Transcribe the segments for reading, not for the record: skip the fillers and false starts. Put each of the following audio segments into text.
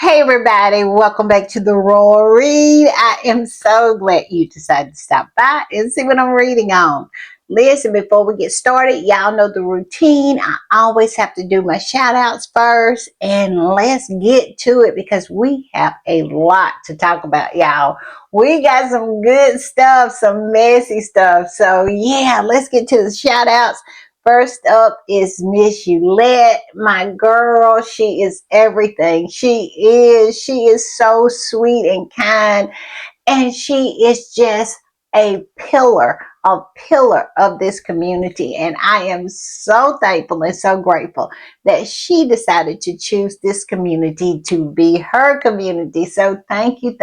Hey everybody, welcome back to the Royal Read. I am so glad you decided to stop by and see what I'm reading on. Listen, before we get started, y'all know the routine. I always have to do my shout outs first, and let's get to it because we have a lot to talk about, y'all. We got some good stuff, some messy stuff. So yeah, let's get to the shout outs. First up is Miss Yulette, my girl. She is everything. She is so sweet and kind, and she is just a pillar of this community. And I am so thankful and so grateful that she decided to choose this community to be her community. So thank you,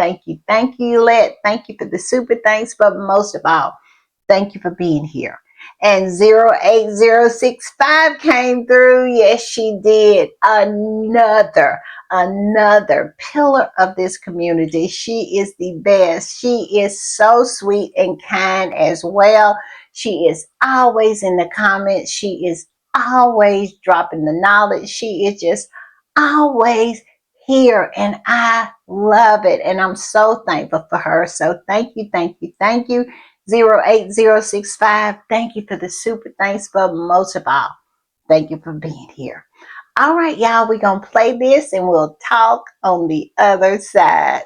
Yulette. Thank you for the super thanks, but most of all, thank you for being here. And 08065 came through. Yes, she did. Another pillar of this community. She is the best. She is so sweet and kind as well. She is always in the comments. She is always dropping the knowledge. She is just always here, and I love it. And I'm so thankful for her. So thank you, 08065. Thank you for the super thanks, but most of all, thank you for being here. All right, y'all, we're going to play this and we'll talk on the other side.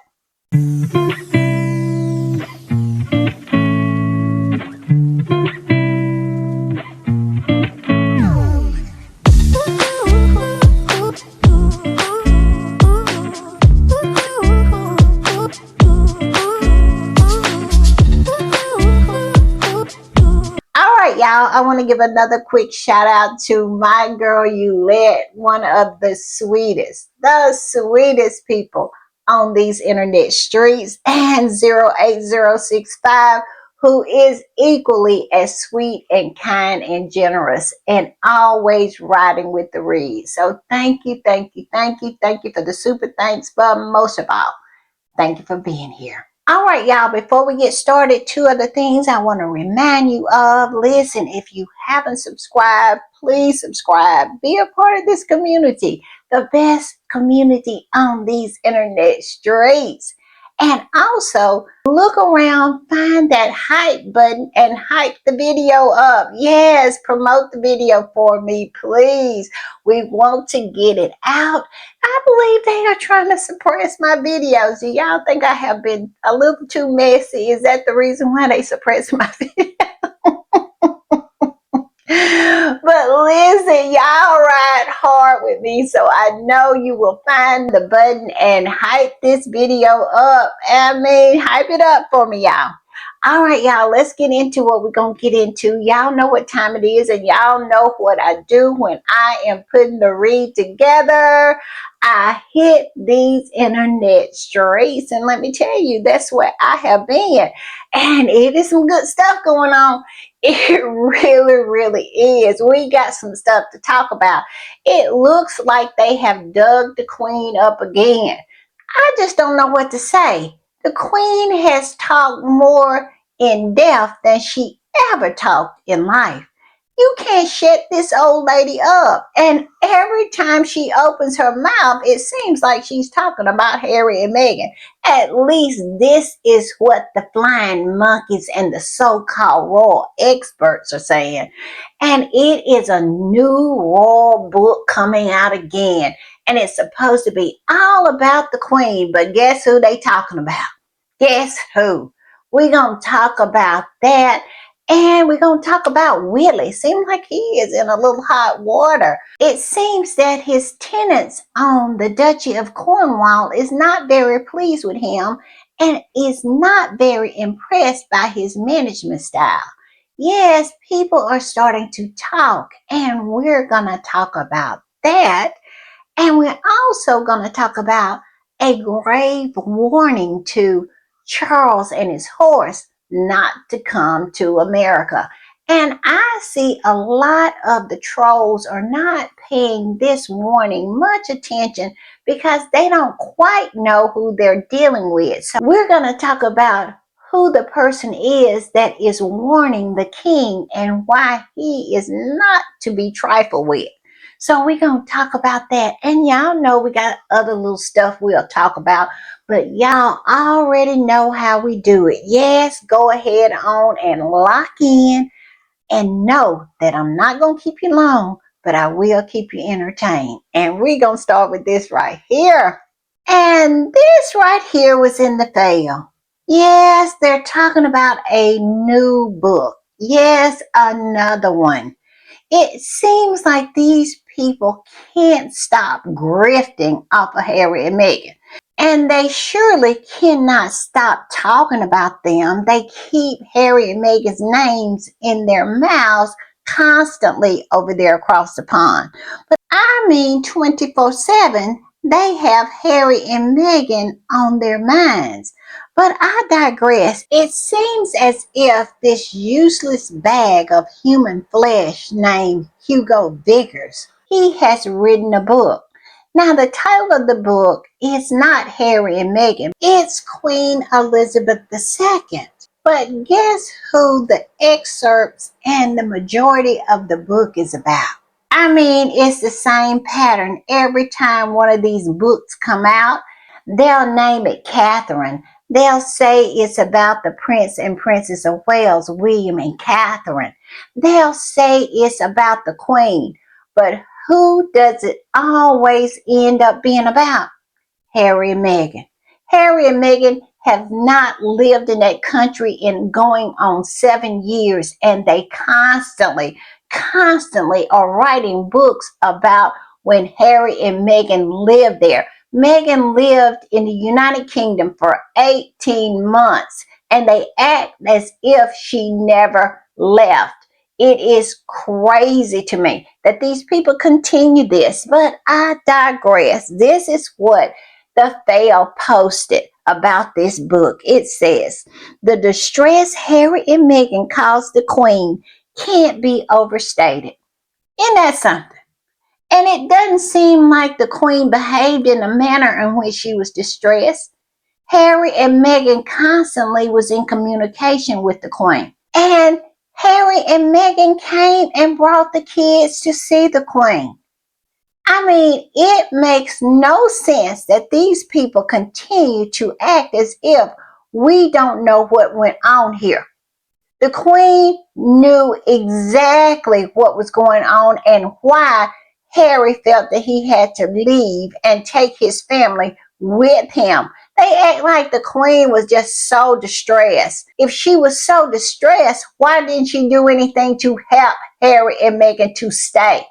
Y'all, I want to give another quick shout out to my girl Yulette, one of the sweetest people on these internet streets, and 08065, who is equally as sweet and kind and generous and always riding with the read. So thank you for the super thanks, but most of all, thank you for being here. All right, y'all, before we get started, two other things I want to remind you of. Listen, if you haven't subscribed, please subscribe. Be a part of this community, the best community on these internet streets. And also, look around, find that hype button and hype the video up. Yes, promote the video for me, please. We want to get it out. I believe they are trying to suppress my videos. Do y'all think I have been a little too messy? Is that the reason why they suppress my video? But listen, y'all ride hard with me, so I know you will find the button and hype this video up. Hype it up for me, y'all. All right, y'all, let's get into what we're going to get into. Y'all know what time it is, and y'all know what I do when I am putting the read together. I hit these internet streets, and let me tell you, that's where I have been. And it is some good stuff going on. It really is. We got some stuff to talk about. It looks like they have dug the queen up again. I just don't know what to say. The queen has talked more in depth than she ever talked in life. You can't shut this old lady up. And every time she opens her mouth, it seems like she's talking about Harry and Meghan. At least this is what the flying monkeys and the so-called royal experts are saying. And it is a new royal book coming out again. And it's supposed to be all about the queen. But guess who they talking about? Guess who? We're going to talk about that. And we're going to talk about Willie. Seems like he is in a little hot water. It seems that his tenants on the Duchy of Cornwall is not very pleased with him and is not very impressed by his management style. Yes, people are starting to talk, and we're going to talk about that. And we're also going to talk about a grave warning to Charles and his horse not to come to America. And I see a lot of the trolls are not paying this warning much attention because they don't quite know who they're dealing with. So we're going to talk about who the person is that is warning the king and why he is not to be trifled with. So we're going to talk about that. And y'all know we got other little stuff we'll talk about. But y'all already know how we do it. Yes, go ahead on and lock in. And know that I'm not going to keep you long, but I will keep you entertained. And we're going to start with this right here. And this right here was in the fail. Yes, they're talking about a new book. Yes, another one. It seems like these people can't stop grifting off of Harry and Meghan. And they surely cannot stop talking about them. They keep Harry and Meghan's names in their mouths constantly over there across the pond. But I mean 24/7, they have Harry and Meghan on their minds. But I digress. It seems as if this useless bag of human flesh named Hugo Vickers, he has written a book. Now, the title of the book is not Harry and Meghan, it's Queen Elizabeth II. But guess who the excerpts and the majority of the book is about? I mean, it's the same pattern. Every time one of these books come out, they'll name it Catherine. They'll say it's about the Prince and Princess of Wales, William and Catherine. They'll say it's about the Queen. But who does it always end up being about? Harry and Meghan. Harry and Meghan have not lived in that country in going on 7 years, and they constantly are writing books about when Harry and Meghan lived there. Meghan lived in the United Kingdom for 18 months, and they act as if she never left. It is crazy to me that these people continue this, but I digress. This is what the Fail posted about this book. It says, the distress Harry and Meghan caused the Queen can't be overstated. Isn't that something? And it doesn't seem like the Queen behaved in a manner in which she was distressed. Harry and Meghan constantly was in communication with the Queen. And Harry and Meghan came and brought the kids to see the Queen. I mean, it makes no sense that these people continue to act as if we don't know what went on here. The Queen knew exactly what was going on and why Harry felt that he had to leave and take his family with him. They act like the Queen was just so distressed. If she was so distressed, why didn't she do anything to help Harry and Meghan to stay?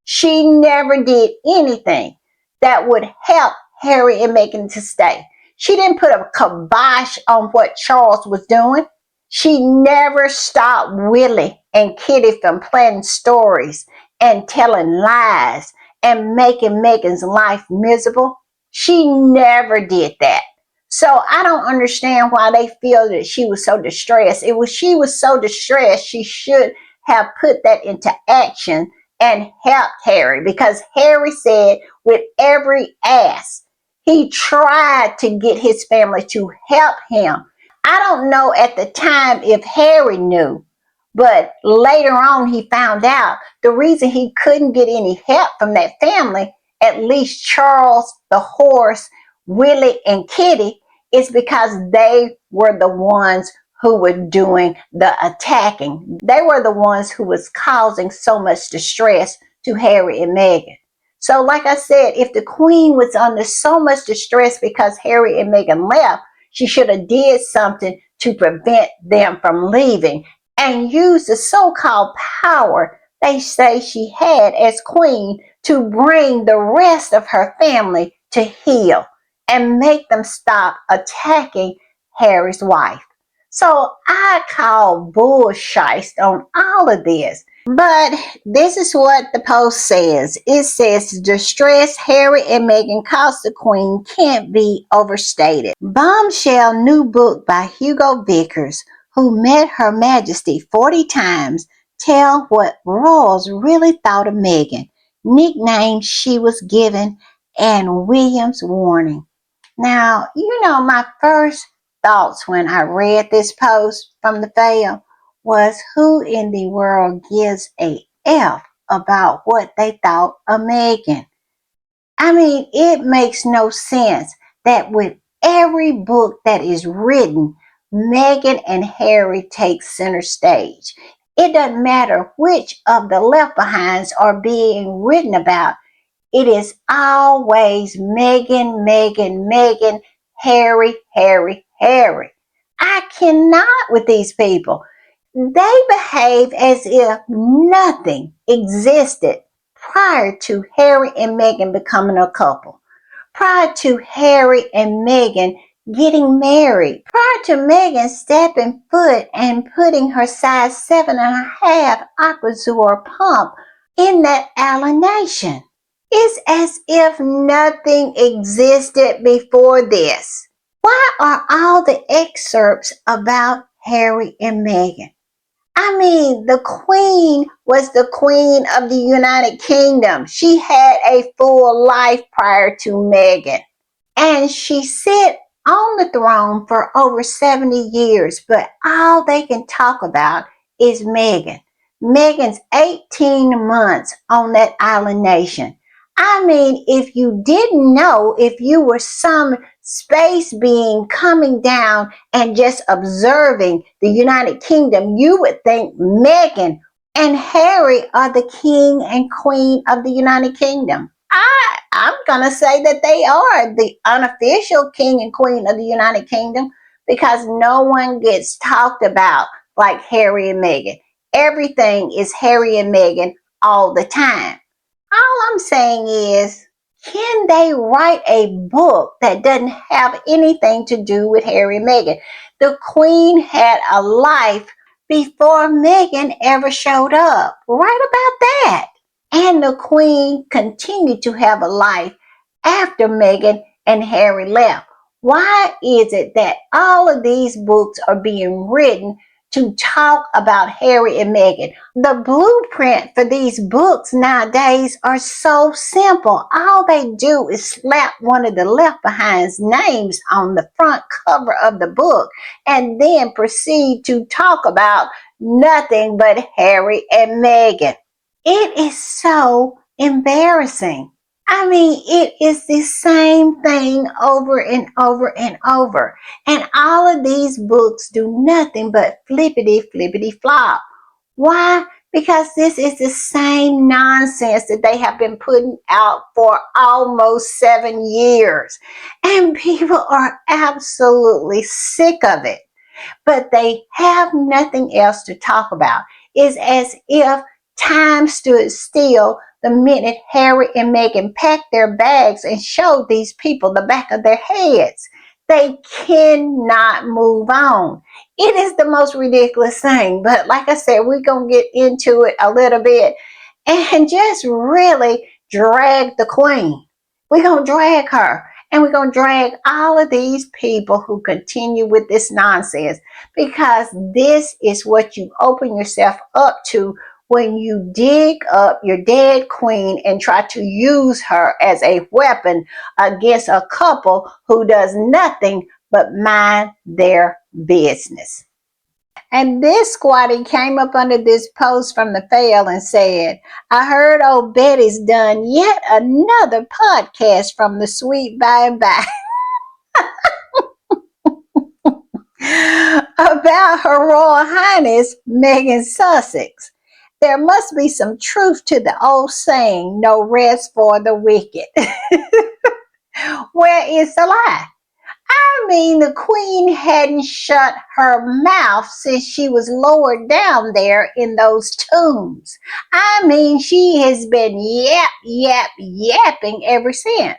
She never did anything that would help Harry and Meghan to stay. She didn't put a kibosh on what Charles was doing. She never stopped Willie and Kitty from planning stories and telling lies and making Meghan's life miserable. She never did that. So I don't understand why they feel that she was so distressed. If she was so distressed, she should have put that into action and helped Harry, because Harry said with every ass, he tried to get his family to help him. I don't know at the time if Harry knew, but later on he found out the reason he couldn't get any help from that family, at least Charles, the horse, Willie, and Kitty, is because they were the ones who were doing the attacking. They were the ones who was causing so much distress to Harry and Meghan. So like I said, if the Queen was under so much distress because Harry and Meghan left, she should have did something to prevent them from leaving and use the so-called power they say she had as Queen to bring the rest of her family to heel and make them stop attacking Harry's wife. So I call bullshit on all of this. But this is what the post says. It says, distress Harry and Meghan caused the Queen can't be overstated. Bombshell new book by Hugo Vickers, who met Her Majesty 40 times, tell what royals really thought of Meghan, nickname she was given, and William's warning. Now, you know, my first thoughts when I read this post from the Fail was, who in the world gives a F about what they thought of Meghan. I mean, it makes no sense that with every book that is written, Meghan and Harry take center stage. It doesn't matter which of the left behinds are being written about. It is always Meghan, Meghan, Meghan, Harry, Harry, Harry. I cannot with these people. They behave as if nothing existed prior to Harry and Meghan becoming a couple, prior to Harry and Meghan getting married, prior to Meghan stepping foot and putting her size 7.5 Aquazor pump in that Allen Nation. It's as if nothing existed before this. Why are all the excerpts about Harry and Meghan? I mean, the Queen was the Queen of the United Kingdom. She had a full life prior to Meghan. And she sat on the throne for over 70 years, but all they can talk about is Meghan. Meghan's 18 months on that island nation. I mean, if you didn't know, if you were some space being coming down and just observing the United Kingdom, you would think Meghan and Harry are the king and queen of the United Kingdom. I'm going to say that they are the unofficial king and queen of the United Kingdom because no one gets talked about like Harry and Meghan. Everything is Harry and Meghan all the time. All I'm saying is, can they write a book that doesn't have anything to do with Harry and Meghan? The Queen had a life before Meghan ever showed up. Write about that. And the Queen continued to have a life after Meghan and Harry left. Why is it that all of these books are being written to talk about Harry and Meghan? The blueprint for these books nowadays are so simple. All they do is slap one of the left behind's names on the front cover of the book and then proceed to talk about nothing but Harry and Meghan. It is so embarrassing. I mean, it is the same thing over and over and over. And all of these books do nothing but flippity, flippity flop. Why? Because this is the same nonsense that they have been putting out for almost 7 years. And people are absolutely sick of it. But they have nothing else to talk about. It's as if time stood still the minute Harry and Meghan packed their bags and showed these people the back of their heads. They cannot move on. It is the most ridiculous thing. But like I said, we're going to get into it a little bit and just really drag the Queen. We're going to drag her. And we're going to drag all of these people who continue with this nonsense because this is what you open yourself up to when you dig up your dead queen and try to use her as a weapon against a couple who does nothing but mind their business. And this squatty came up under this post from the fail and said, I heard old Betty's done yet another podcast from the sweet by and by about Her Royal Highness Meghan Sussex. There must be some truth to the old saying, no rest for the wicked. Where is the lie? I mean, the Queen hadn't shut her mouth since she was lowered down there in those tombs. I mean, she has been yapping ever since.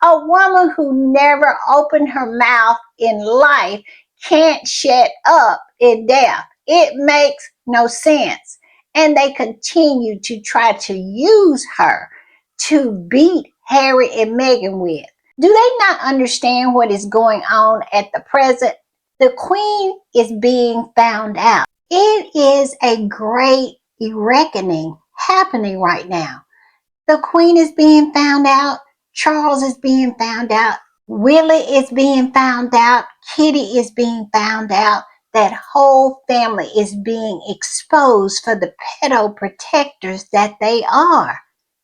A woman who never opened her mouth in life can't shut up in death. It makes no sense. And they continue to try to use her to beat Harry and Meghan with. Do they not understand what is going on at the present? The Queen is being found out. It is a great reckoning happening right now. The Queen is being found out. Charles is being found out. Willie is being found out. Kitty is being found out. that whole family is being exposed for the pedo protectors that they are.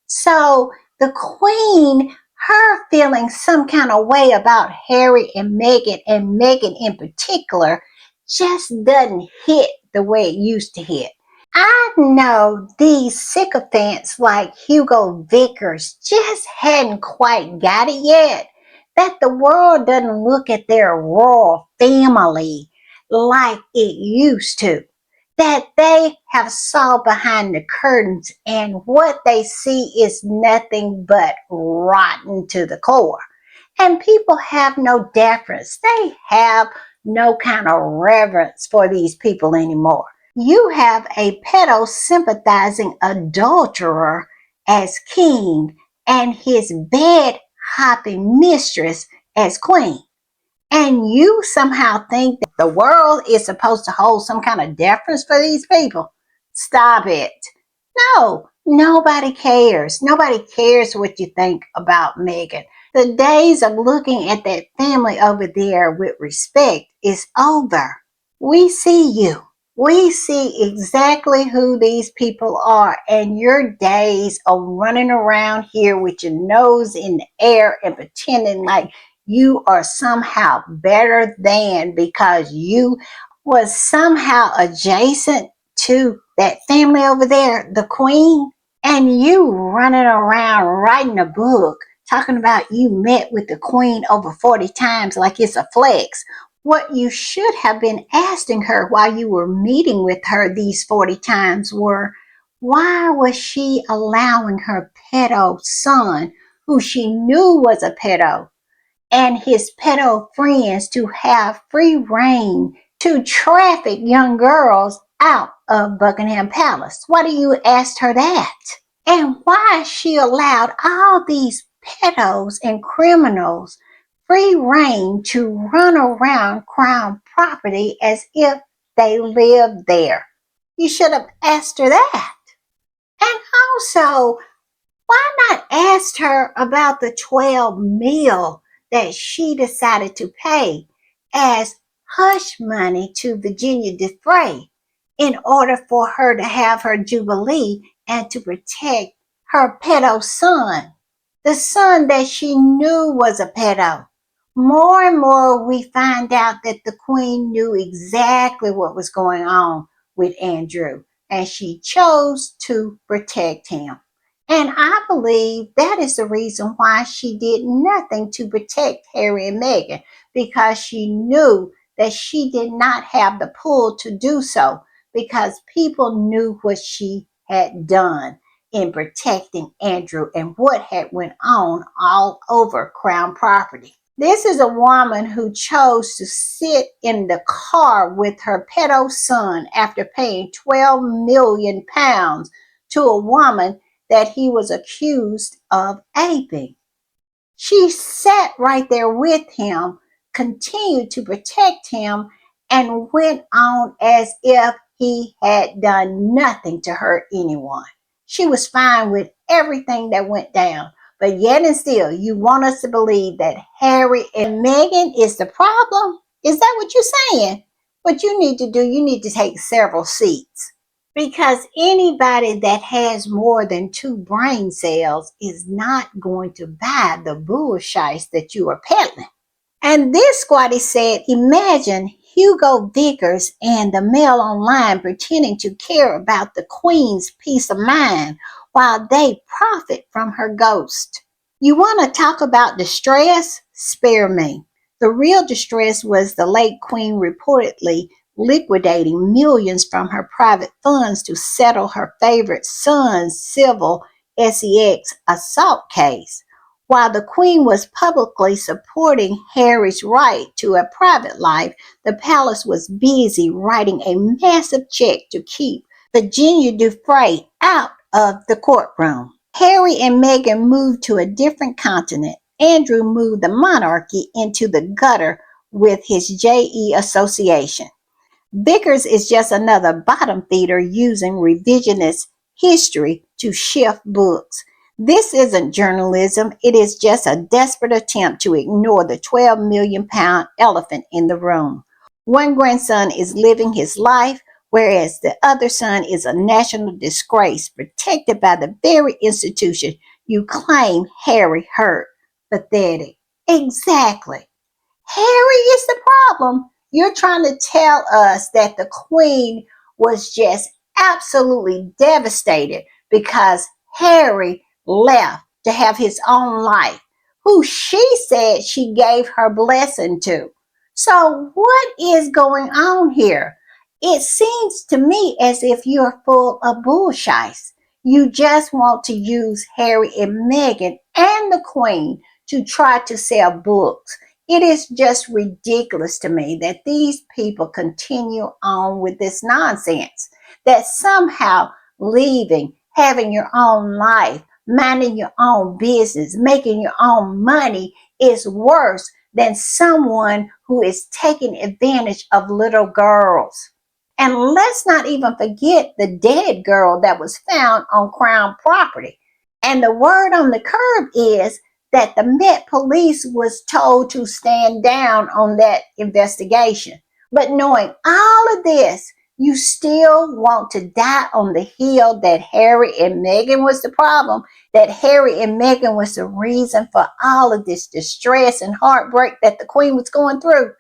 So the queen, her feeling some kind of way about Harry and Meghan in particular, just doesn't hit the way it used to hit. I know these sycophants like Hugo Vickers just hadn't quite got it yet, that the world doesn't look at their royal family like it used to, that they have saw behind the curtains and what they see is nothing but rotten to the core. And people have no deference. They have no kind of reverence for these people anymore. You have a pedo sympathizing adulterer as king and his bed hopping mistress as queen. And you somehow think that the world is supposed to hold some kind of deference for these people. Stop it. No, nobody cares. Nobody cares what you think about Meghan. The days of looking at that family over there with respect is over. We see you. We see exactly who these people are, and your days of running around here with your nose in the air and pretending like you are somehow better than because you was somehow adjacent to that family over there, the queen, and you running around writing a book talking about you met with the queen over 40 times like it's a flex. What you should have been asking her while you were meeting with her these 40 times were, why was she allowing her pedo son, who she knew was a pedo, and his pedo friends to have free reign to traffic young girls out of Buckingham Palace? Why do you ask her that? And why she allowed all these pedos and criminals free reign to run around crown property as if they lived there? You should have asked her that. And also, why not ask her about the 12 mil that she decided to pay as hush money to Virginia Defray in order for her to have her jubilee and to protect her pedo son, the son that she knew was a pedo? More and more we find out that the queen knew exactly what was going on with Andrew, and she chose to protect him. And I believe that is the reason why she did nothing to protect Harry and Meghan, because she knew that she did not have the pull to do so, because people knew what she had done in protecting Andrew and what had went on all over Crown property. This is a woman who chose to sit in the car with her pedo son after paying £12 million to a woman that he was accused of aping. She sat right there with him, continued to protect him, and went on as if he had done nothing to hurt anyone. She was fine with everything that went down. But yet and still, you want us to believe that Harry and Meghan is the problem? Is that what you're saying? What you need to do, you need to take several seats. Because anybody that has more than 2 brain cells is not going to buy the bullshit that you are peddling. And this squatty said, imagine Hugo Vickers and the Mail Online pretending to care about the Queen's peace of mind while they profit from her ghost. You want to talk about distress? Spare me. The real distress was the late Queen reportedly liquidating millions from her private funds to settle her favorite son's civil sex assault case. While the Queen was publicly supporting Harry's right to a private life, the palace was busy writing a massive check to keep Virginia Defray out of the courtroom. Harry and Meghan moved to a different continent. Andrew moved the monarchy into the gutter with his JE association. Vickers is just another bottom feeder using revisionist history to shift books. This isn't journalism. It is just a desperate attempt to ignore the £12 million elephant in the room. One grandson is living his life, whereas the other son is a national disgrace, protected by the very institution you claim Harry hurt. Pathetic. Exactly. Harry is the problem. You're trying to tell us that the Queen was just absolutely devastated because Harry left to have his own life, who she said she gave her blessing to. So, what is going on here? It seems to me as if you're full of bullshit. You just want to use Harry and Meghan and the Queen to try to sell books. It is just ridiculous to me that these people continue on with this nonsense. That somehow leaving, having your own life, minding your own business, making your own money is worse than someone who is taking advantage of little girls. And let's not even forget the dead girl that was found on Crown property. And the word on the curb is that the Met Police was told to stand down on that investigation. But knowing all of this, you still want to die on the hill that Harry and Meghan was the problem, that Harry and Meghan was the reason for all of this distress and heartbreak that the Queen was going through.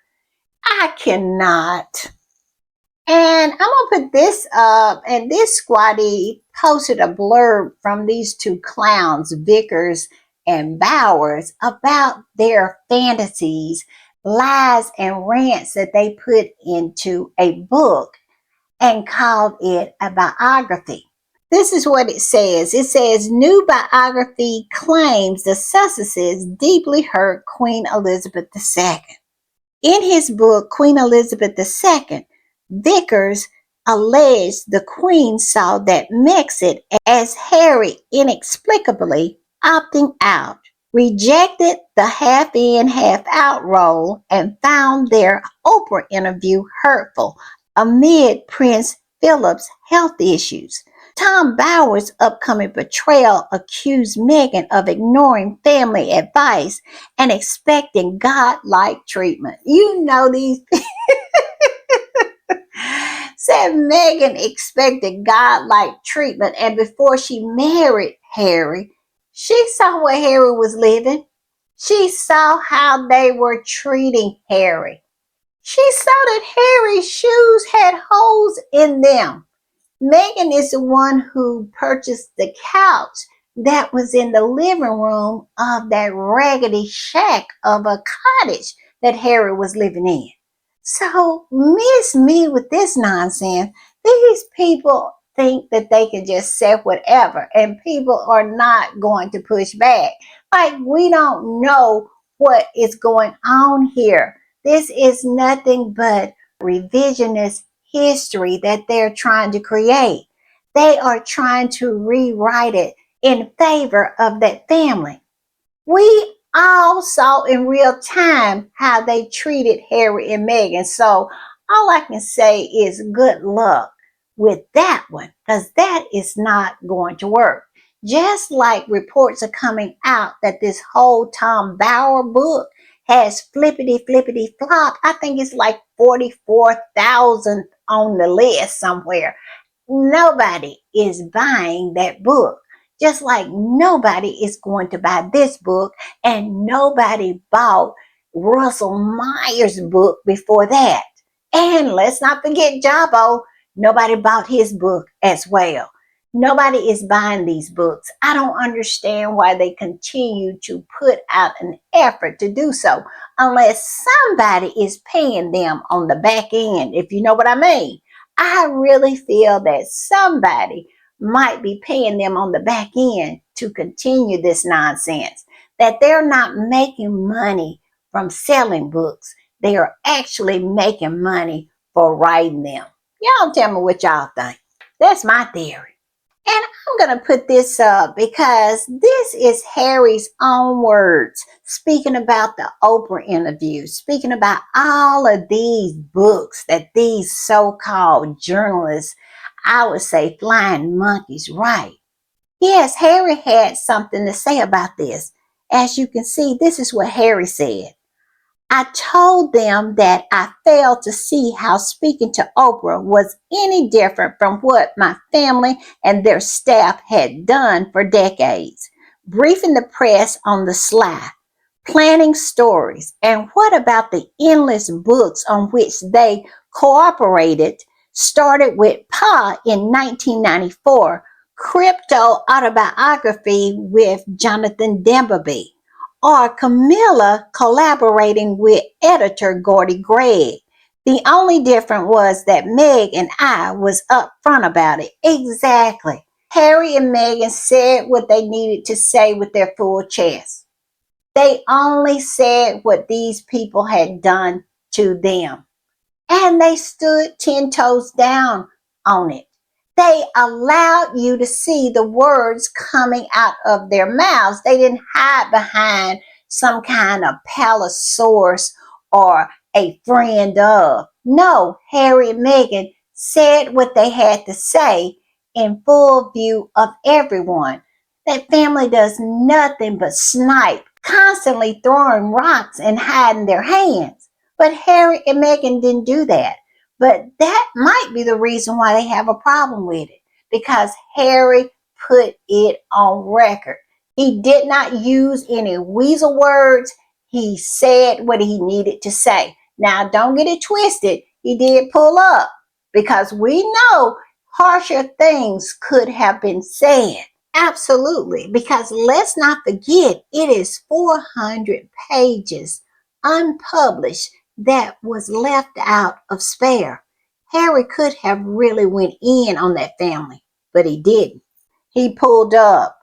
I cannot. And I'm gonna put this up, and this squatty posted a blurb from these two clowns, Vickers and Bowers, about their fantasies, lies, and rants that they put into a book and called it a biography. This is what it says. It says, new biography claims the Sussexes deeply hurt Queen Elizabeth II. In his book, Queen Elizabeth II, Vickers alleged the Queen saw that Megxit as Harry inexplicably opting out, rejected the half in, half out role, and found their Oprah interview hurtful amid Prince Philip's health issues. Tom Bowers' upcoming betrayal accused Meghan of ignoring family advice and expecting godlike treatment. You know these said Meghan expected godlike treatment, and before she married Harry, she saw where Harry was living. She saw how they were treating Harry. She saw that Harry's shoes had holes in them. Meghan is the one who purchased the couch that was in the living room of that raggedy shack of a cottage that Harry was living in. So, miss me with this nonsense. These people think that they can just say whatever, and people are not going to push back. Like, we don't know what is going on here. This is nothing but revisionist history that they're trying to create. They are trying to rewrite it in favor of that family. We all saw in real time how they treated Harry and Meghan. So all I can say is good luck with that one, because that is not going to work. Just like reports are coming out that this whole Tom Bower book has flippity flippity flop. I think it's like 44,000 on the list somewhere. Nobody is buying that book. Just like nobody is going to buy this book, and nobody bought Russell Myers' book before that. And let's not forget Jabbo. Nobody bought his book as well. Nobody is buying these books. I don't understand why they continue to put out an effort to do so unless somebody is paying them on the back end, if you know what I mean. I really feel that somebody might be paying them on the back end to continue this nonsense, that they're not making money from selling books. They are actually making money for writing them. Y'all tell me what y'all think. That's my theory. And I'm going to put this up because this is Harry's own words, speaking about the Oprah interview, speaking about all of these books that these so-called journalists, I would say flying monkeys, write. Yes, Harry had something to say about this. As you can see, this is what Harry said. I told them that I failed to see how speaking to Oprah was any different from what my family and their staff had done for decades, briefing the press on the sly, planning stories, and what about the endless books on which they cooperated, started with Pa in 1994, Crypto Autobiography with Jonathan Demberby, or Camilla collaborating with editor Gordy Gregg. The only difference was that Meg and I was upfront about it. Exactly. Harry and Meghan said what they needed to say with their full chest. They only said what these people had done to them. And they stood 10 toes down on it. They allowed you to see the words coming out of their mouths. They didn't hide behind some kind of palace source or a friend of. No, Harry and Meghan said what they had to say in full view of everyone. That family does nothing but snipe, constantly throwing rocks and hiding their hands. But Harry and Meghan didn't do that. But that might be the reason why they have a problem with it, because Harry put it on record. He did not use any weasel words. He said what he needed to say. Now, don't get it twisted. He did pull up, because we know harsher things could have been said. Absolutely, because let's not forget, it is 400 pages unpublished that was left out of Spare. Harry could have really went in on that family, but he didn't. He pulled up,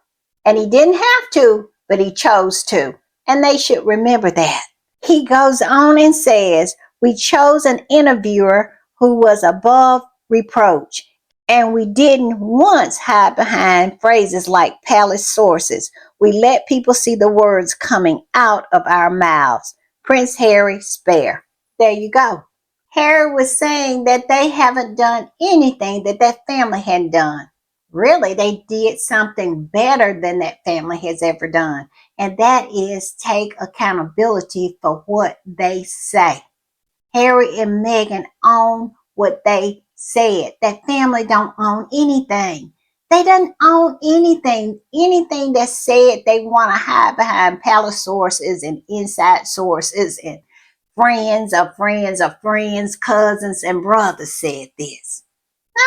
and he didn't have to, but he chose to, and they should remember that. He goes on and says, we chose an interviewer who was above reproach, and we didn't once hide behind phrases like palace sources. We let people see the words coming out of our mouths. Prince Harry, Spare. There you go. Harry was saying that they haven't done anything that that family had done. Really, they did something better than that family has ever done, and that is take accountability for what they say. Harry and Meghan own what they said. That family don't own anything. They don't own anything. Anything that said they want to hide behind palace sources and inside sources and friends of friends of friends, cousins and brothers said this.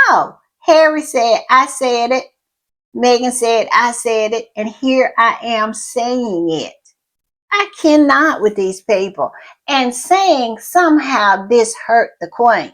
No, Harry said, I said it. Meghan said, I said it. And here I am saying it. I cannot with these people. And saying somehow this hurt the Queen.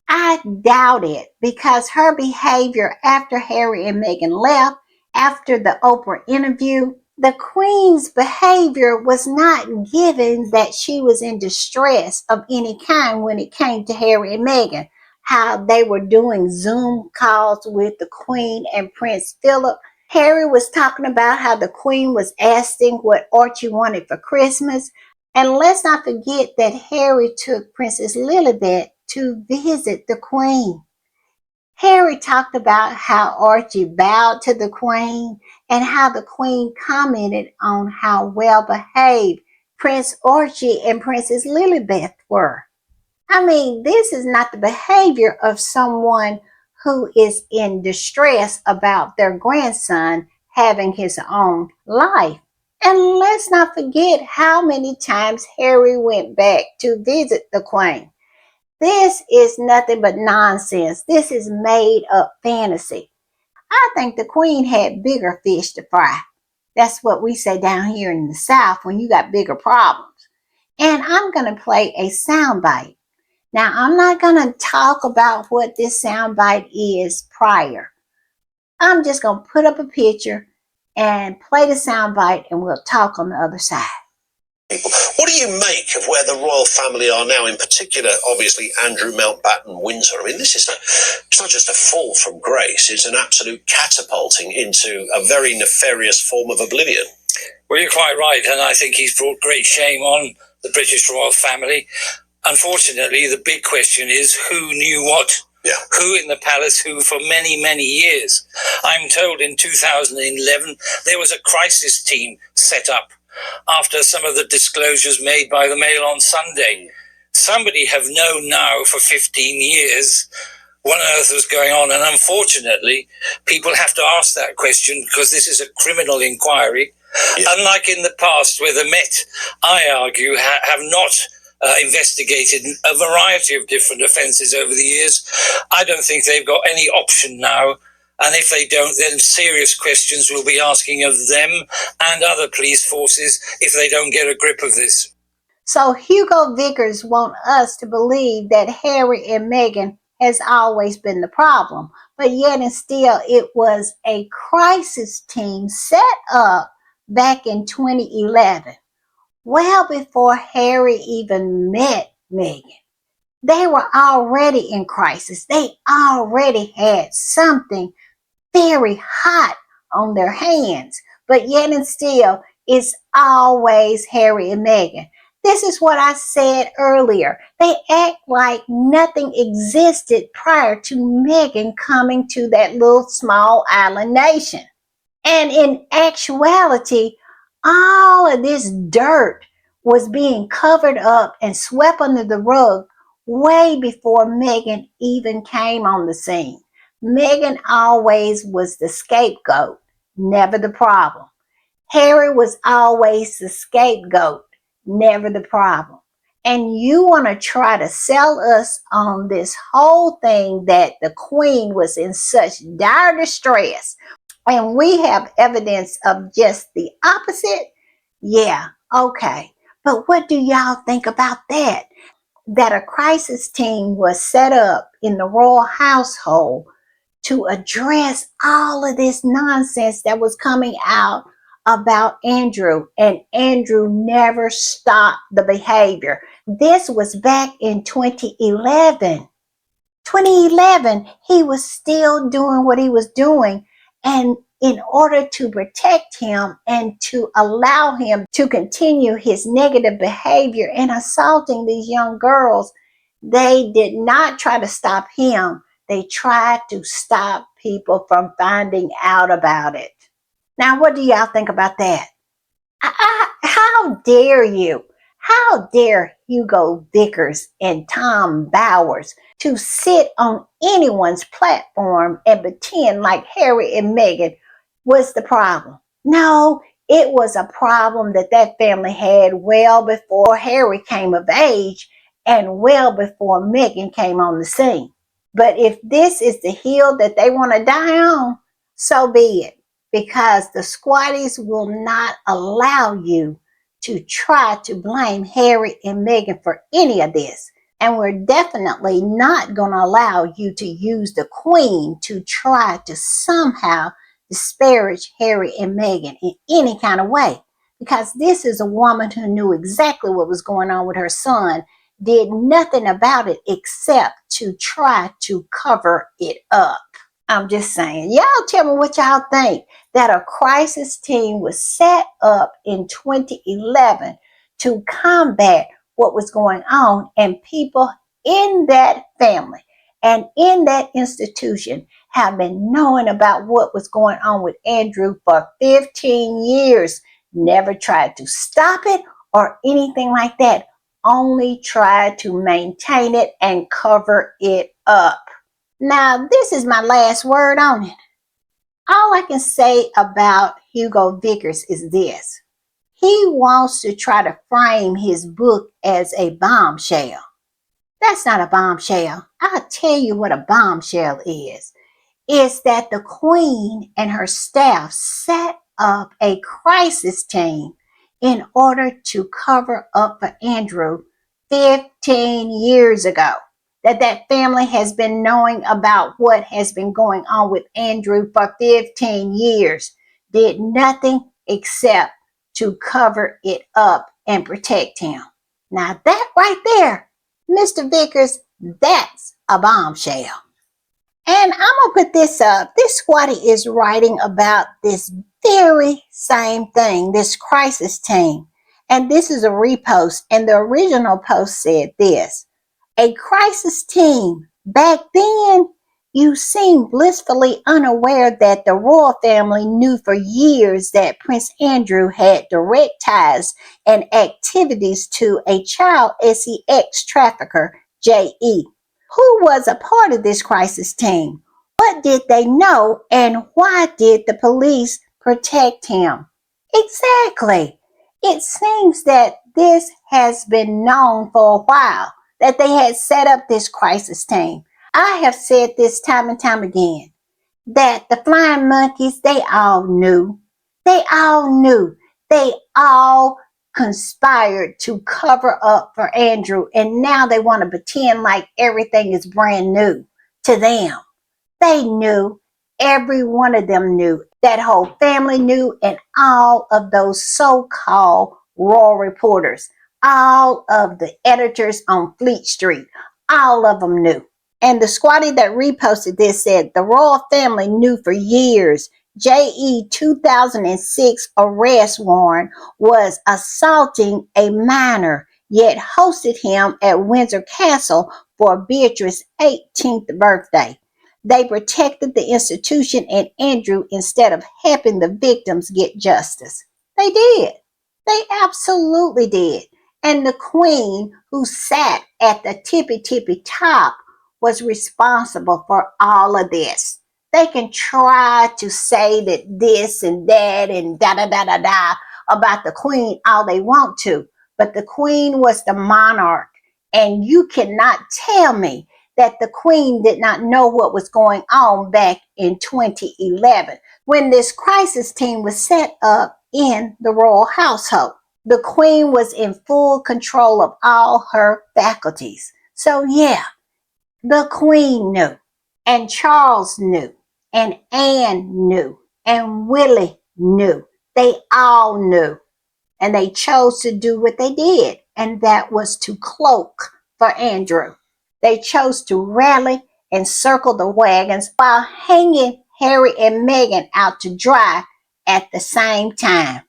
I doubt it, because her behavior after Harry and Meghan left, after the Oprah interview, the Queen's behavior was not given that she was in distress of any kind when it came to Harry and Meghan. How they were doing Zoom calls with the Queen and Prince Philip. Harry was talking about how the Queen was asking what Archie wanted for Christmas. And let's not forget that Harry took Princess Lilibet to visit the Queen. Harry talked about how Archie bowed to the Queen and how the Queen commented on how well behaved Prince Archie and Princess Lilibet were. I mean, this is not the behavior of someone who is in distress about their grandson having his own life. And let's not forget how many times Harry went back to visit the Queen. This is nothing but nonsense. This is made up fantasy. I think the Queen had bigger fish to fry. That's what we say down here in the South when you got bigger problems. And I'm going to play a soundbite. Now, I'm not going to talk about what this soundbite is prior. I'm just going to put up a picture and play the soundbite, and we'll talk on the other side. What do you make of where the royal family are now, in particular, obviously, Andrew Mountbatten Windsor? I mean, it's not just a fall from grace, it's an absolute catapulting into a very nefarious form of oblivion. Well, you're quite right, and I think he's brought great shame on the British royal family. Unfortunately, the big question is who knew what? Yeah. Who in the palace, who for many, many years. I'm told in 2011 there was a crisis team set up after some of the disclosures made by the Mail on Sunday. Somebody have known now for 15 years what on earth was going on, and unfortunately, people have to ask that question because this is a criminal inquiry. Yeah. Unlike in the past, where the Met, I argue, have not investigated a variety of different offences over the years, I don't think they've got any option now. And if they don't, then serious questions will be asking of them and other police forces if they don't get a grip of this. So Hugo Vickers wants us to believe that Harry and Meghan has always been the problem, but yet and still it was a crisis team set up back in 2011, well before Harry even met Meghan. They were already in crisis. They already had something very hot on their hands, but yet and still it's always Harry and Meghan. This is what I said earlier. They act like nothing existed prior to Meghan coming to that little small island nation. And in actuality, all of this dirt was being covered up and swept under the rug way before Meghan even came on the scene. Meghan always was the scapegoat, never the problem. Harry was always the scapegoat, never the problem. And you want to try to sell us on this whole thing that the Queen was in such dire distress, and we have evidence of just the opposite? Yeah, okay. But what do y'all think about that? That a crisis team was set up in the royal household to address all of this nonsense that was coming out about Andrew, and Andrew never stopped the behavior. This was back in 2011. 2011, he was still doing what he was doing, and in order to protect him and to allow him to continue his negative behavior and assaulting these young girls, they did not try to stop him. They tried to stop people from finding out about it. Now, what do y'all think about that? How dare you? How dare Hugo Vickers and Tom Bowers to sit on anyone's platform and pretend like Harry and Meghan was the problem? No, it was a problem that family had well before Harry came of age and well before Meghan came on the scene. But if this is the hill that they want to die on, so be it, because the squatties will not allow you to try to blame Harry and Meghan for any of this. And we're definitely not going to allow you to use the Queen to try to somehow disparage Harry and Meghan in any kind of way. Because this is a woman who knew exactly what was going on with her son, did nothing about it except to try to cover it up. I'm just saying. Y'all tell me what y'all think. That a crisis team was set up in 2011 to combat what was going on, and people in that family and in that institution have been knowing about what was going on with Andrew for 15 years. Never tried to stop it or anything like that. Only tried to maintain it and cover it up. Now, this is my last word on it. All I can say about Hugo Vickers is this. He wants to try to frame his book as a bombshell. That's not a bombshell. I'll tell you what a bombshell is. It's that the Queen and her staff set up a crisis team in order to cover up for Andrew 15 years ago. That family has been knowing about what has been going on with Andrew for 15 years. Did nothing except to cover it up and protect him. Now that right there, Mr. Vickers, that's a bombshell. And I'm going to put this up. This squatty is writing about this very same thing, this crisis team. And this is a repost. And the original post said this. A crisis team back then, You seem blissfully unaware that the royal family knew for years that Prince Andrew had direct ties and activities to a child sex trafficker, J.E., who was a part of this crisis team. What did they know, and why did the police protect him? Exactly. It seems that this has been known for a while, that they had set up this crisis team. I have said this time and time again, that the flying monkeys, they all knew. They all knew. They all conspired to cover up for Andrew, and now they want to pretend like everything is brand new to them. They knew. Every one of them knew. That whole family knew, and all of those so-called royal reporters, all of the editors on Fleet Street, all of them knew. And the squatty that reposted this said the royal family knew for years. J.E. 2006 arrest warrant was assaulting a minor, yet hosted him at Windsor Castle for Beatrice's 18th birthday. They protected the institution and Andrew instead of helping the victims get justice. They did. They absolutely did. And the queen, who sat at the tippy top, was responsible for all of this. They can try to say that this and that and da about the queen all they want to, but the queen was the monarch, and you cannot tell me that the queen did not know what was going on back in 2011 when this crisis team was set up in the royal household. The queen was in full control of all her faculties. So yeah, the queen knew, and Charles knew, and Anne knew, and Willie knew. They all knew, and they chose to do what they did, and that was to cloak for Andrew. They chose to rally and circle the wagons while hanging Harry and Meghan out to dry at the same time.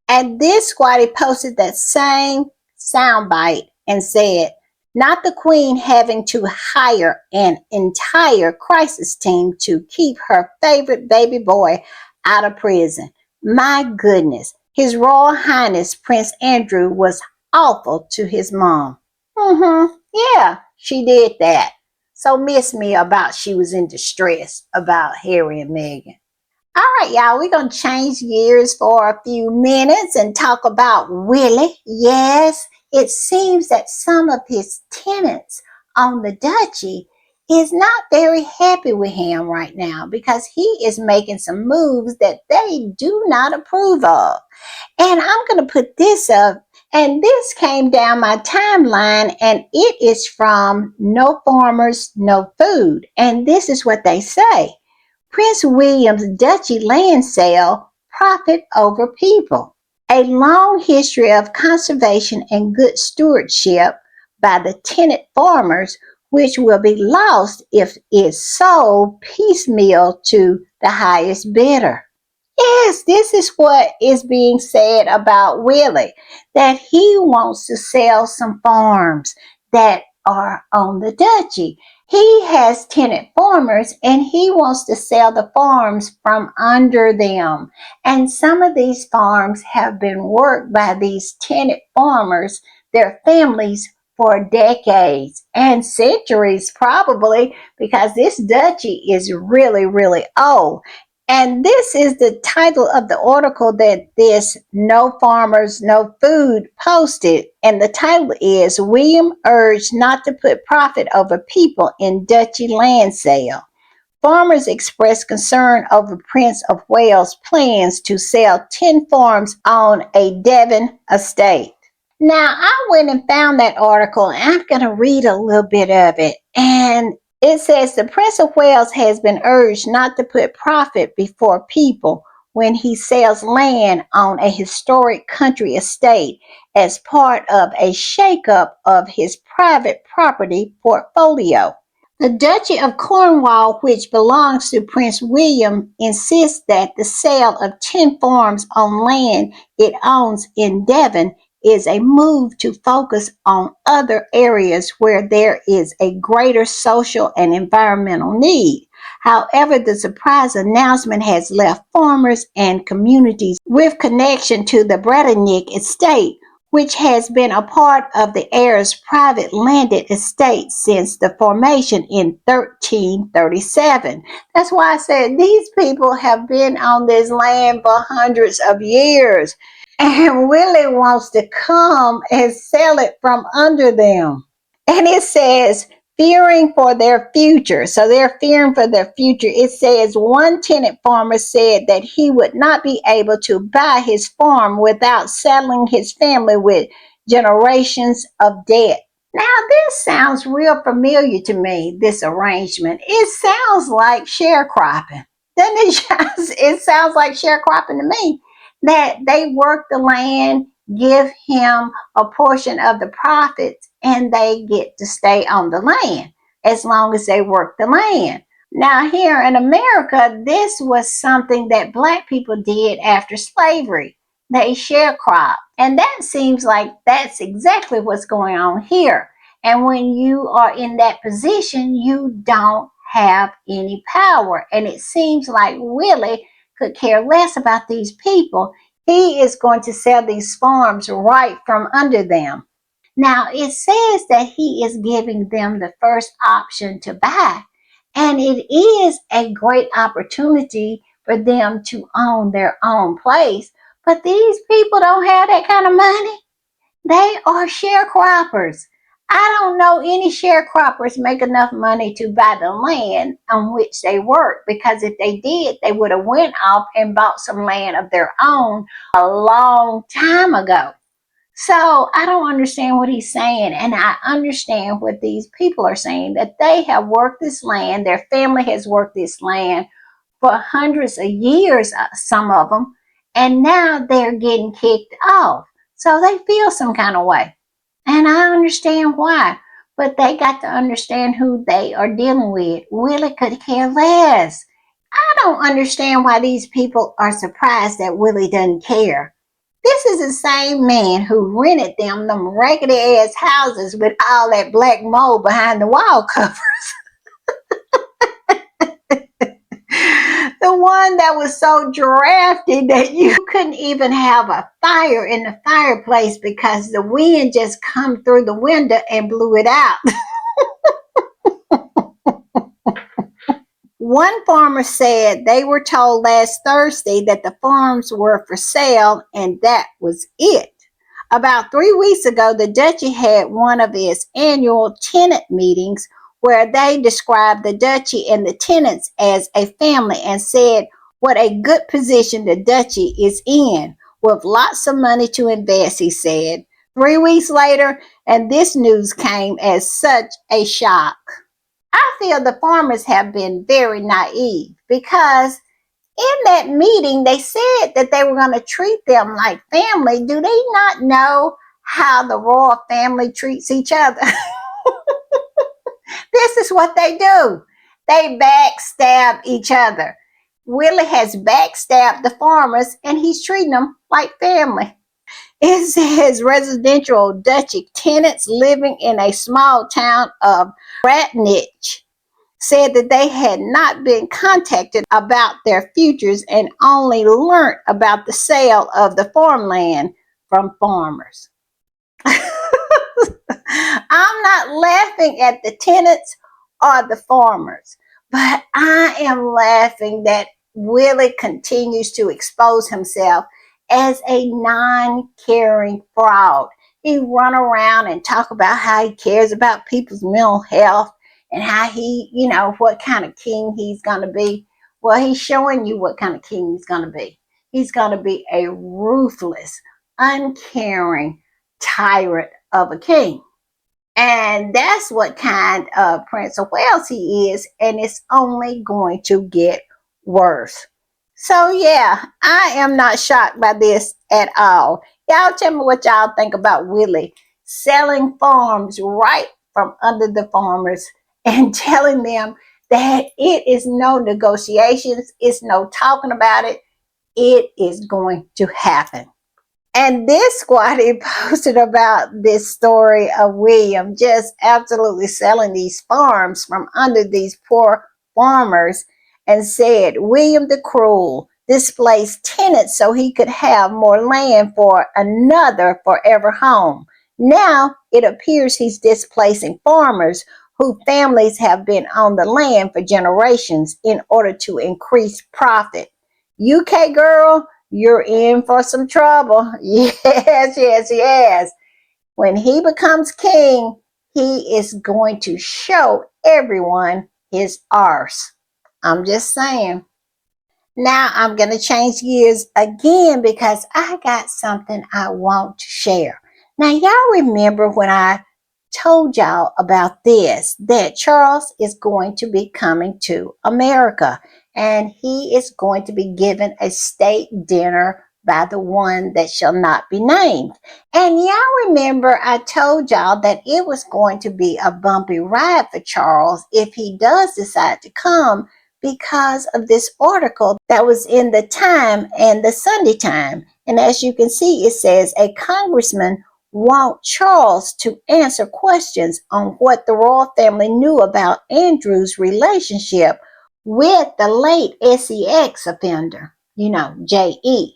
And this squatty posted that same soundbite and said, not the queen having to hire an entire crisis team to keep her favorite baby boy out of prison. My goodness, His Royal Highness Prince Andrew was awful to his mom. Yeah, she did that. So miss me about she was in distress about Harry and Meghan. All right, y'all, we're going to change gears for a few minutes and talk about Willie. Yes, it seems that some of his tenants on the duchy is not very happy with him right now because he is making some moves that they do not approve of. And I'm going to put this up, and this came down my timeline, and it is from No Farmers, No Food. And this is what they say. Prince William's duchy land sale, profit over people. A long history of conservation and good stewardship by the tenant farmers, which will be lost if it's sold piecemeal to the highest bidder. Yes, this is what is being said about Willie, that he wants to sell some farms that are on the duchy. He has tenant farmers and he wants to sell the farms from under them. And some of these farms have been worked by these tenant farmers, their families, for decades and centuries probably, because this duchy is really, really old. And this is the title of the article that this No Farmers, No Food posted. And the title is William urged not to put profit over people in duchy land sale. Farmers expressed concern over Prince of Wales' plans to sell 10 farms on a Devon estate. Now, I went and found that article, and I'm going to read a little bit of it. And it says the Prince of Wales has been urged not to put profit before people when he sells land on a historic country estate as part of a shakeup of his private property portfolio. The Duchy of Cornwall, which belongs to Prince William, insists that the sale of 10 farms on land it owns in Devon is a move to focus on other areas where there is a greater social and environmental need. However, the surprise announcement has left farmers and communities with connection to the Bretonic estate, which has been a part of the heir's private landed estate since the formation in 1337. That's why I said these people have been on this land for hundreds of years. And Willie wants to come and sell it from under them. And it says, fearing for their future. So they're fearing for their future. It says one tenant farmer said that he would not be able to buy his farm without saddling his family with generations of debt. Now, this sounds real familiar to me, this arrangement. It sounds like sharecropping. Doesn't it? It sounds like sharecropping to me. That they work the land, give him a portion of the profits, and they get to stay on the land as long as they work the land. Now, here in America, this was something that Black people did after slavery. They sharecrop. And that seems like that's exactly what's going on here. And when you are in that position, you don't have any power. And it seems like Willie could care less about these people. He is going to sell these farms right from under them. Now, it says that he is giving them the first option to buy. And it is a great opportunity for them to own their own place. But these people don't have that kind of money. They are sharecroppers. I don't know any sharecroppers make enough money to buy the land on which they work, because if they did, they would have went off and bought some land of their own a long time ago. So I don't understand what he's saying, and I understand what these people are saying, that they have worked this land, their family has worked this land for hundreds of years, some of them, and now they're getting kicked off. So they feel some kind of way. And I understand why. But they got to understand who they are dealing with. Willie could care less. I don't understand why these people are surprised that Willie doesn't care. This is the same man who rented them raggedy ass houses with all that black mold behind the wall covers. The one that was so drafty that you couldn't even have a fire in the fireplace because the wind just come through the window and blew it out. One farmer said they were told last Thursday that the farms were for sale, and that was it. About 3 weeks ago, the Duchy had one of its annual tenant meetings where they described the Duchy and the tenants as a family and said what a good position the Duchy is in, with lots of money to invest, he said. 3 weeks later, and this news came as such a shock. I feel the farmers have been very naive, because in that meeting, they said that they were going to treat them like family. Do they not know how the royal family treats each other? This is what they do. They backstab each other. Willie has backstabbed the farmers, and he's treating them like family. It says residential Duchy tenants living in a small town of Bretonic said that they had not been contacted about their futures and only learned about the sale of the farmland from farmers. I'm not laughing at the tenants or the farmers, but I am laughing that Willie continues to expose himself as a non-caring fraud. He run around and talk about how he cares about people's mental health and how he, what kind of king he's going to be. Well, he's showing you what kind of king he's going to be. He's going to be a ruthless, uncaring tyrant of a king. And that's what kind of Prince of Wales he is, and it's only going to get worse. So yeah, I am not shocked by this at all. Y'all tell me what y'all think about Willie selling farms right from under the farmers and telling them that it is no negotiations, it's no talking about it, it is going to happen. And this squatty posted about this story of William just absolutely selling these farms from under these poor farmers and said William the Cruel displaced tenants so he could have more land for another forever home. Now it appears he's displacing farmers whose families have been on the land for generations in order to increase profit. UK girl, you're in for some trouble. Yes, yes, yes. When he becomes king, he is going to show everyone his arse. I'm just saying. Now I'm going to change gears again because I got something I want to share. Now, y'all remember when I told y'all about this, that Charles is going to be coming to America and he is going to be given a state dinner by the one that shall not be named. And y'all remember I told y'all that it was going to be a bumpy ride for Charles if he does decide to come because of this article that was in the Time and the Sunday Time. And as you can see, it says a congressman want Charles to answer questions on what the royal family knew about Andrew's relationship with the late sex offender, J.E.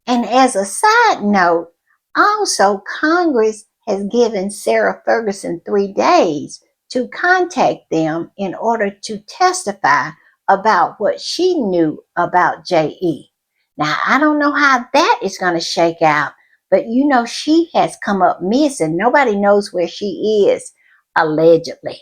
And as a side note, also Congress has given Sarah Ferguson 3 days to contact them in order to testify about what she knew about J.E. Now, I don't know how that is going to shake out, but she has come up missing. Nobody knows where she is, allegedly.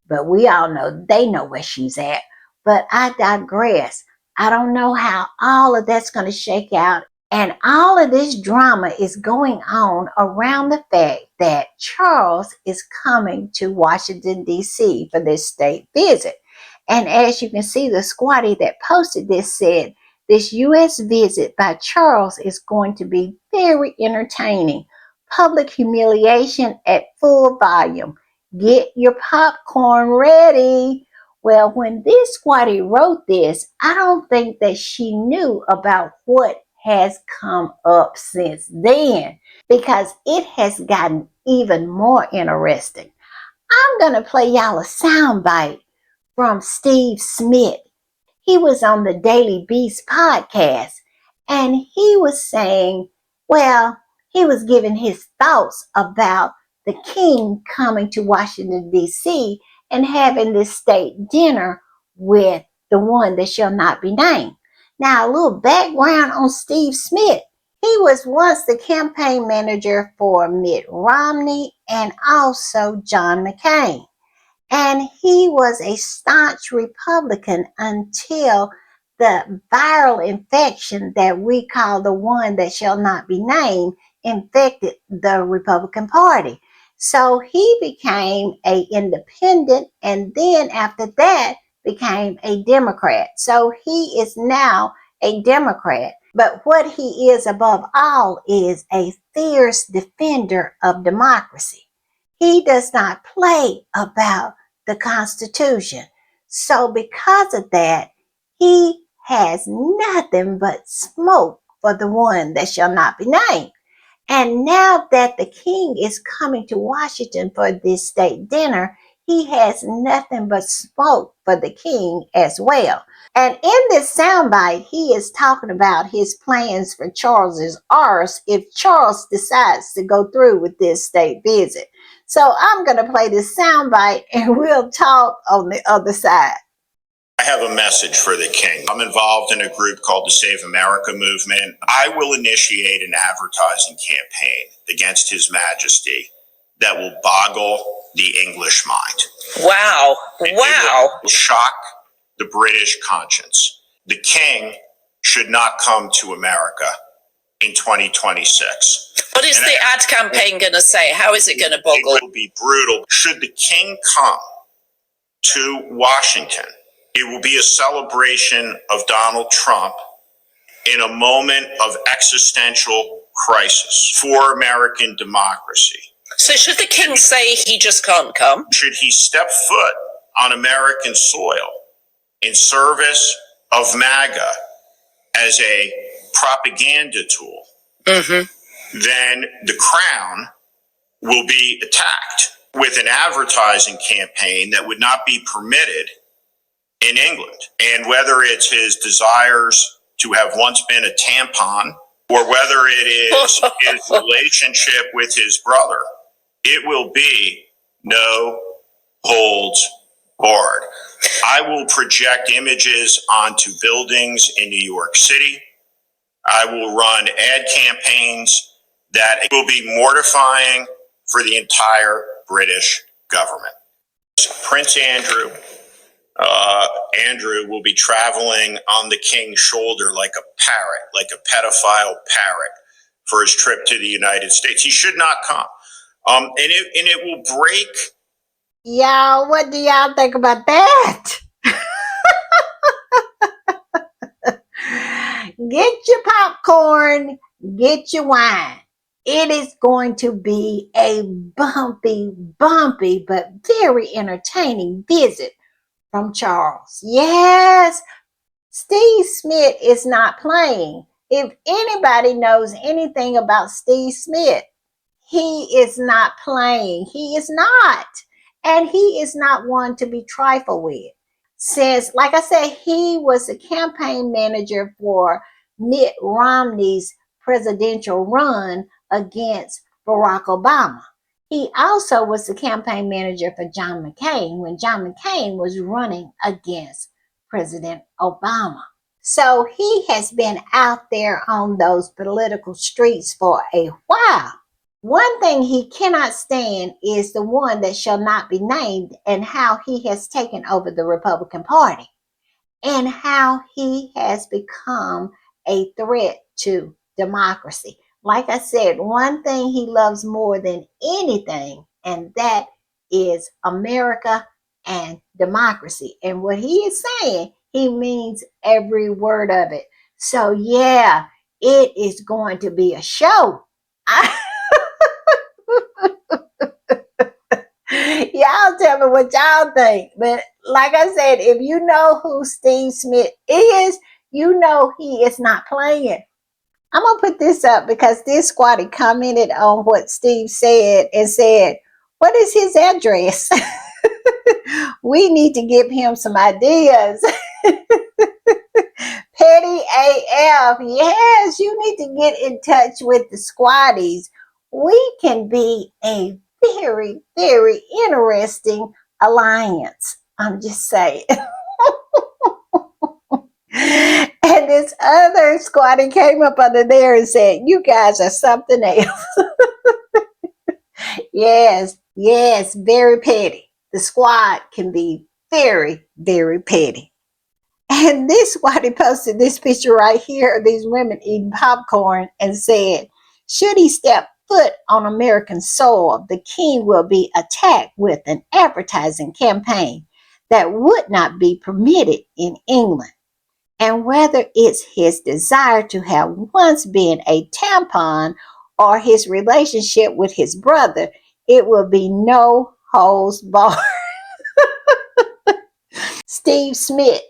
But we all know they know where she's at. But I digress. I don't know how all of that's going to shake out. And all of this drama is going on around the fact that Charles is coming to Washington, D.C. for this state visit. And as you can see, the squatty that posted this said, this U.S. visit by Charles is going to be very entertaining. Public humiliation at full volume. Get your popcorn ready. Well, when this squatty wrote this, I don't think that she knew about what has come up since then, because it has gotten even more interesting. I'm going to play y'all a soundbite from Steve Smith. He was on the Daily Beast podcast and he was saying, well, he was giving his thoughts about the king coming to Washington, D.C. and having this state dinner with the one that shall not be named. Now, a little background on Steve Smith. He was once the campaign manager for Mitt Romney and also John McCain. And he was a staunch Republican until the viral infection that we call the one that shall not be named infected the Republican Party. So he became an independent and then after that became a Democrat. So he is now a Democrat. But what he is above all is a fierce defender of democracy. He does not play about the Constitution. So because of that, he has nothing but smoke for the one that shall not be named. And now that the king is coming to Washington for this state dinner, he has nothing but smoke for the king as well. And in this soundbite, he is talking about his plans for Charles's arse if Charles decides to go through with this state visit. So I'm going to play this soundbite and we'll talk on the other side. I have a message for the king. I'm involved in a group called the Save America Movement. I will initiate an advertising campaign against His Majesty that will boggle the English mind. Wow. It will shock the British conscience. The king should not come to America in 2026. What is the ad campaign going to say? How is it going to boggle? It will be brutal. Should the king come to Washington, it will be a celebration of Donald Trump in a moment of existential crisis for American democracy. So should the king say he just can't come? Should he step foot on American soil in service of MAGA as a propaganda tool, then the crown will be attacked with an advertising campaign that would not be permitted in England. And whether it's his desires to have once been a tampon, or whether it is his relationship with his brother, it will be no holds barred. I will project images onto buildings in New York City. I will run ad campaigns that will be mortifying for the entire British government. Prince Andrew will be traveling on the king's shoulder like a parrot, like a pedophile parrot, for his trip to the United States. He should not come. And it will break. Y'all, what do y'all think about that? Get your popcorn, get your wine. It is going to be a bumpy, but very entertaining visit from Charles. Yes, Steve Smith is not playing. If anybody knows anything about Steve Smith, he is not playing. He is not. And he is not one to be trifled with. Since, like I said, he was the campaign manager for Mitt Romney's presidential run against Barack Obama. He also was the campaign manager for John McCain when John McCain was running against President Obama. So he has been out there on those political streets for a while. One thing he cannot stand is the one that shall not be named, and how he has taken over the Republican Party and how he has become a threat to democracy. Like I said, one thing he loves more than anything, and that is America and democracy. And what he is saying, he means every word of it. So yeah, it is going to be a show. Y'all tell me what y'all think. But like I said, if you know who Steve Smith is, you know he is not playing. I'm going to put this up because this squatty commented on what Steve said and said, what is his address? We need to give him some ideas. Petty AF, yes, you need to get in touch with the squatties. We can be a very, very interesting alliance. I'm just saying. And this other squatty came up under there and said, you guys are something else. Yes, very petty. The squad can be very, very petty. And this squatty posted this picture right here of these women eating popcorn and said, should he step foot on American soil, the king will be attacked with an advertising campaign that would not be permitted in England. And whether it's his desire to have once been a tampon or his relationship with his brother, it will be no holds barred. Steve Smith,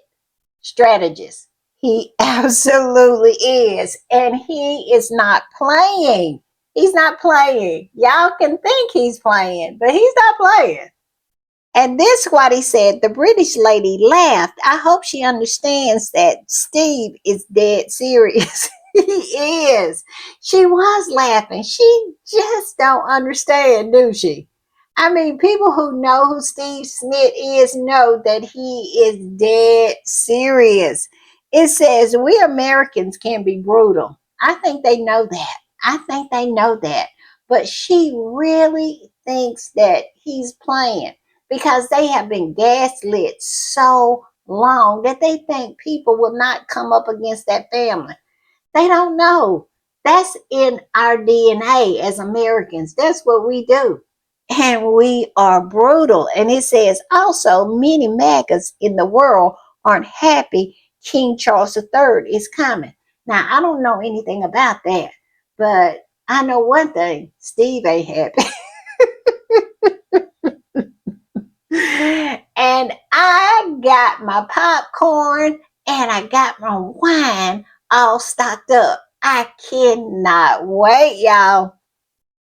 strategist. He absolutely is. And he is not playing. He's not playing. Y'all can think he's playing, but he's not playing. And this is what he said. The British lady laughed. I hope she understands that Steve is dead serious. He is. She was laughing. She just don't understand, do she? I mean, people who know who Steve Smith is know that he is dead serious. It says we Americans can be brutal. I think they know that. But she really thinks that he's playing, because they have been gaslit so long that they think people will not come up against that family. They don't know. That's in our DNA as Americans. That's what we do. And we are brutal. And it says also many MAGAs in the world aren't happy King Charles III is coming. Now, I don't know anything about that, but I know one thing, Steve ain't happy. And I got my popcorn and I got my wine all stocked up. I cannot wait, y'all.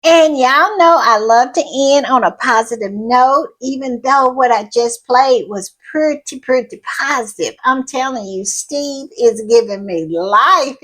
And y'all know I love to end on a positive note, even though what I just played was pretty positive. I'm telling you, Steve is giving me life.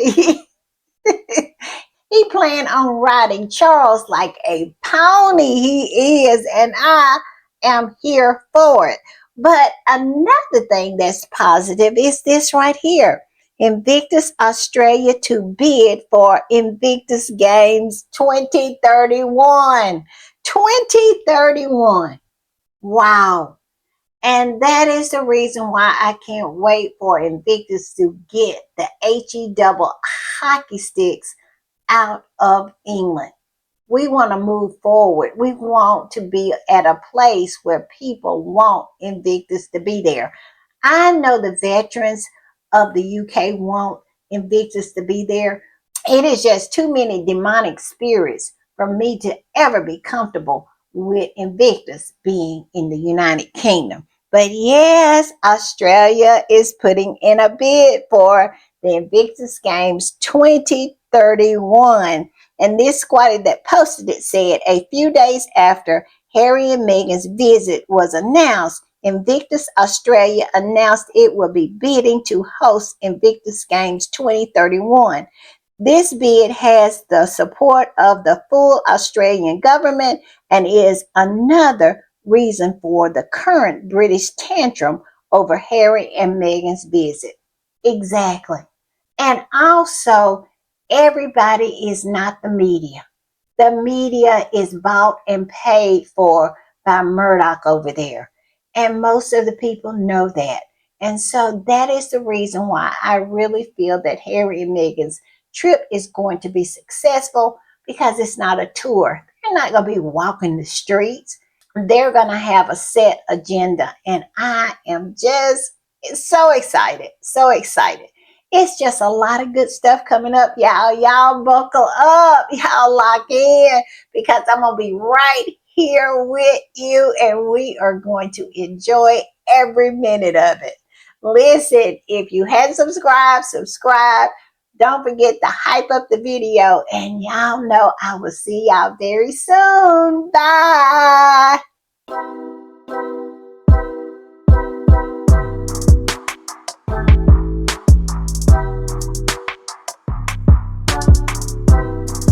He planned on riding Charles like a pony, he is, and I am here for it. But another thing that's positive is this right here. Invictus Australia to bid for Invictus Games 2031. 2031. Wow. And that is the reason why I can't wait for Invictus to get the HE double hockey sticks out of England. We want to move forward. We want to be at a place where people want Invictus to be there. I know the veterans of the UK want Invictus to be there. It is just too many demonic spirits for me to ever be comfortable with Invictus being in the United Kingdom. But yes, Australia is putting in a bid for the Invictus Games 2031. And this squatty that posted it said, a few days after Harry and Meghan's visit was announced, Invictus Australia announced it will be bidding to host Invictus Games 2031. This bid has the support of the full Australian government and is another reason for the current British tantrum over Harry and Meghan's visit. Exactly. And also, everybody is not the media. The media is bought and paid for by Murdoch over there. And most of the people know that. And so that is the reason why I really feel that Harry and Meghan's trip is going to be successful, because it's not a tour. They're not going to be walking the streets. They're going to have a set agenda. And I am just so excited. So excited. It's just a lot of good stuff coming up, y'all. Y'all buckle up. Y'all lock in, because I'm going to be right here with you, and we are going to enjoy every minute of it. Listen, if you hadn't subscribed, subscribe. Don't forget to hype up the video, and y'all know I will see y'all very soon. Bye.